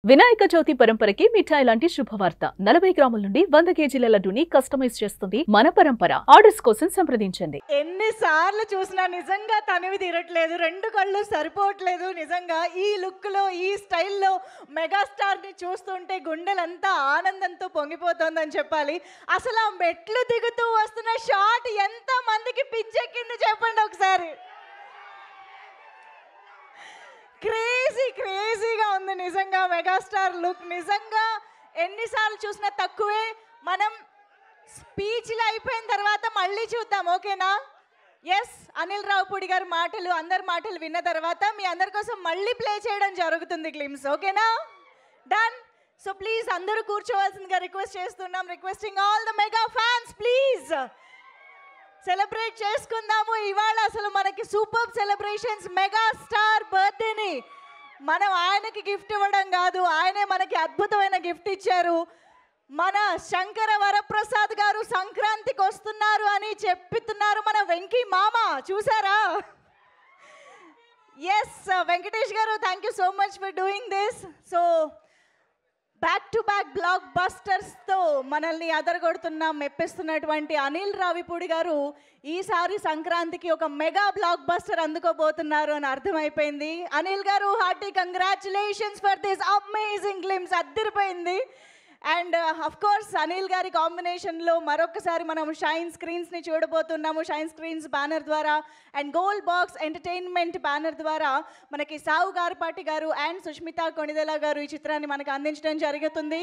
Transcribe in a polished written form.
వినాయక చవితి పరంపరకి మిఠాయి లాంటి శుభవార్త 40 గ్రాముల నుండి 100 కేజీల లడ్డూని కస్టమైజ్ చేస్తుంది మన పరంపర. ఆర్డర్స్ కోసం సంప్రదించండి. ఎన్నిసార్లు చూసినా నిజంగా తనివి తీరట్లేదు, రెండు కళ్ళు సరిపోవట్లేదు. నిజంగా ఈ లుక్ లో ఈ స్టైల్లో మెగాస్టార్ ని చూస్తుంటే గుండెలంతా ఆనందంతో పొంగిపోతోందని చెప్పాలి. అసలు ఆ మెట్లు దిగుతూ వస్తున్న షాట్ ఎంత మందికి పిచ్చెక్కింది చెప్పండి ఒకసారి. క్రేజీగా ఉంది నిజంగా మెగాస్టార్ లుక్. నిజంగా ఎన్నిసార్లు చూసినా తక్కువే. మనం స్పీచ్లు అయిపోయిన తర్వాత మళ్ళీ చూద్దాం, ఓకేనా? ఎస్, అనిల్ రావిపూడి గారి మాటలు, అందరి మాటలు విన్న తర్వాత మీ అందరి కోసం మళ్ళీ ప్లే చేయడం జరుగుతుంది గ్లిమ్స్, ఓకేనా? డన్. సో ప్లీజ్ అందరూ కూర్చోవాల్సిందిగా రిక్వెస్ట్ చేస్తున్నాం. Requesting all the mega fans, please celebrate చేసుకుందాము ఇవాళ. అసలు మనకి సూపర్ సెలబ్రేషన్స్, మెగా స్టార్ బర్త్డేని మనం ఆయనకి గిఫ్ట్ ఇవ్వడం కాదు, ఆయనే మనకి అద్భుతమైన గిఫ్ట్ ఇచ్చారు. మన శంకర వరప్రసాద్ గారు సంక్రాంతికి వస్తున్నారు అని చెప్తున్నారు మన వెంకీ మామ, చూసారా? Yes Venkatesh garu, thank you so much for doing this. So back to back బ్లాక్ బస్టర్స్తో మనల్ని అదరగొడుతున్న మెప్పిస్తున్నటువంటి అనిల్ రావిపూడి గారు ఈసారి సంక్రాంతికి ఒక మెగా బ్లాక్ బస్టర్ అందుకోబోతున్నారు అని అర్థమైపోయింది. Anil garu, hearty congratulations for this amazing glimpse, అద్దరిపోయింది. And of course Anil garu కాంబినేషన్లో మరొకసారి మనం షైన్ స్క్రీన్స్ని చూడబోతున్నాము. షైన్ స్క్రీన్స్ బ్యానర్ ద్వారా and Gold Box Entertainment banner ద్వారా మనకి సావు గారపాటి గారు అండ్ సుష్మిత కొణిదెల గారు ఈ చిత్రాన్ని మనకు అందించడం జరుగుతుంది.